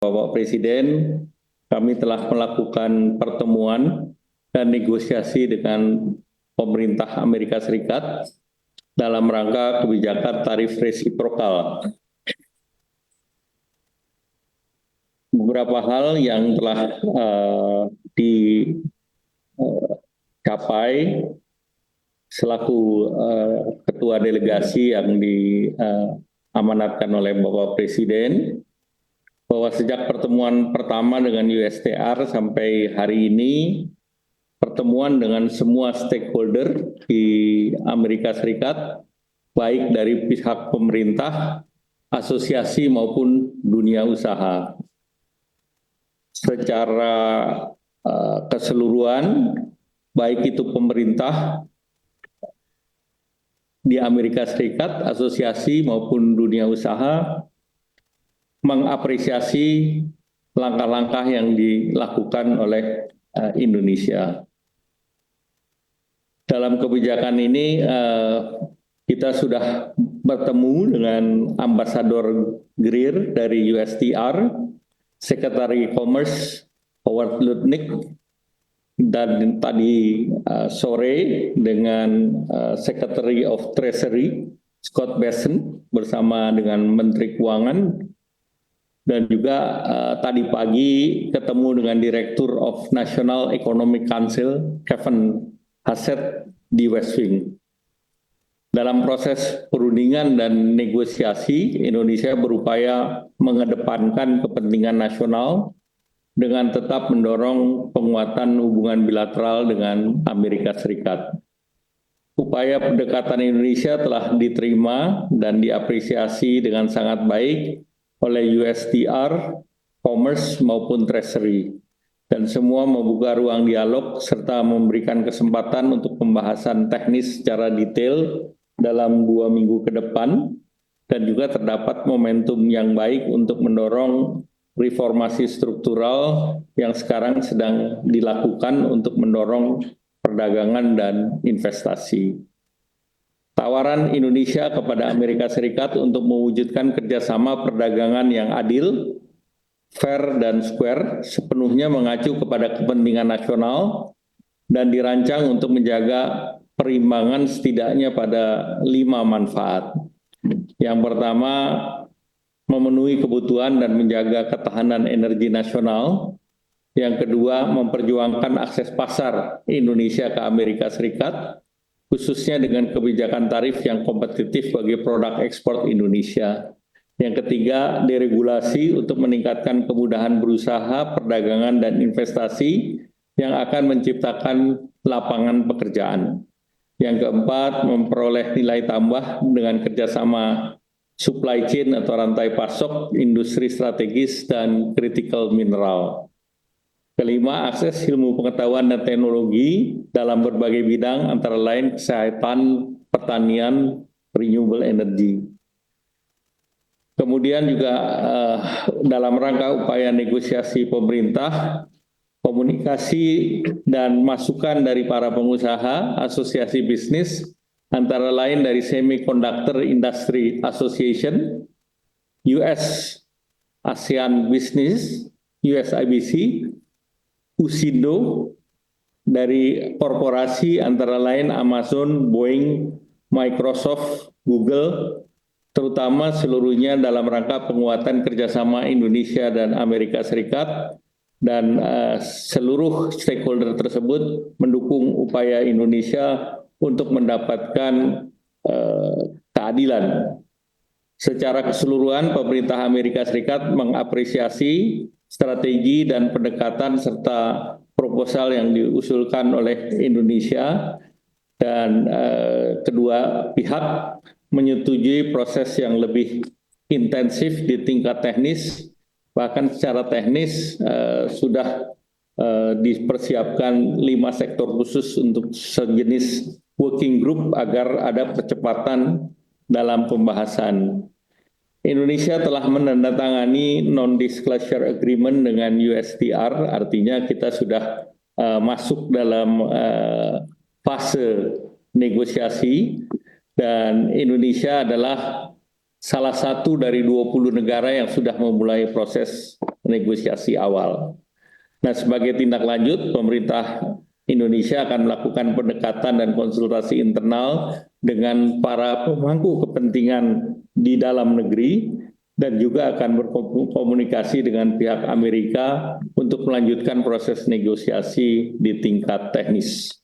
Bapak Presiden, kami telah melakukan pertemuan dan negosiasi dengan pemerintah Amerika Serikat dalam rangka kebijakan tarif resiprokal. Beberapa hal yang telah dicapai selaku ketua delegasi yang diamanatkan oleh Bapak Presiden, bahwa sejak pertemuan pertama dengan USTR sampai hari ini, pertemuan dengan semua stakeholder di Amerika Serikat, baik dari pihak pemerintah, asosiasi maupun dunia usaha. Secara keseluruhan, baik itu pemerintah di Amerika Serikat, asosiasi maupun dunia usaha, mengapresiasi langkah-langkah yang dilakukan oleh Indonesia. Dalam kebijakan ini kita sudah bertemu dengan Ambasador Greer dari USTR, Sekretari Commerce Howard Lutnick, dan tadi sore dengan Secretary of Treasury Scott Bessent bersama dengan Menteri Keuangan, dan juga tadi pagi ketemu dengan Direktur of National Economic Council Kevin Hassett di West Wing. Dalam proses perundingan dan negosiasi, Indonesia berupaya mengedepankan kepentingan nasional dengan tetap mendorong penguatan hubungan bilateral dengan Amerika Serikat. Upaya pendekatan Indonesia telah diterima dan diapresiasi dengan sangat baik oleh USTR, Commerce maupun Treasury, dan semua membuka ruang dialog serta memberikan kesempatan untuk pembahasan teknis secara detail dalam 2 minggu ke depan, dan juga terdapat momentum yang baik untuk mendorong reformasi struktural yang sekarang sedang dilakukan untuk mendorong perdagangan dan investasi. Tawaran Indonesia kepada Amerika Serikat untuk mewujudkan kerjasama perdagangan yang adil, fair, dan square sepenuhnya mengacu kepada kepentingan nasional dan dirancang untuk menjaga perimbangan setidaknya pada 5 manfaat. Yang pertama, memenuhi kebutuhan dan menjaga ketahanan energi nasional. Yang kedua, memperjuangkan akses pasar Indonesia ke Amerika Serikat, khususnya dengan kebijakan tarif yang kompetitif bagi produk ekspor Indonesia. Yang ketiga, deregulasi untuk meningkatkan kemudahan berusaha, perdagangan, dan investasi yang akan menciptakan lapangan pekerjaan. Yang keempat, memperoleh nilai tambah dengan kerjasama supply chain atau rantai pasok, industri strategis, dan critical mineral. Kelima, akses ilmu pengetahuan dan teknologi dalam berbagai bidang, antara lain kesehatan, pertanian, renewable energy. Kemudian juga dalam rangka upaya negosiasi pemerintah, komunikasi dan masukan dari para pengusaha, asosiasi bisnis, antara lain dari Semiconductor Industry Association, US ASEAN Business, USIBC, USINDO, dari korporasi antara lain Amazon, Boeing, Microsoft, Google, terutama seluruhnya dalam rangka penguatan kerjasama Indonesia dan Amerika Serikat, dan seluruh stakeholder tersebut mendukung upaya Indonesia untuk mendapatkan keadilan. Secara keseluruhan, pemerintah Amerika Serikat mengapresiasi strategi dan pendekatan serta proposal yang diusulkan oleh Indonesia, dan kedua pihak menyetujui proses yang lebih intensif di tingkat teknis. Bahkan secara teknis sudah dipersiapkan 5 sektor khusus untuk sejenis working group agar ada percepatan dalam pembahasan. Indonesia telah menandatangani non-disclosure agreement dengan USTR, artinya kita sudah masuk dalam fase negosiasi, dan Indonesia adalah salah satu dari 20 negara yang sudah memulai proses negosiasi awal. Nah, sebagai tindak lanjut, pemerintah Indonesia akan melakukan pendekatan dan konsultasi internal dengan para pemangku kepentingan di dalam negeri dan juga akan berkomunikasi dengan pihak Amerika untuk melanjutkan proses negosiasi di tingkat teknis.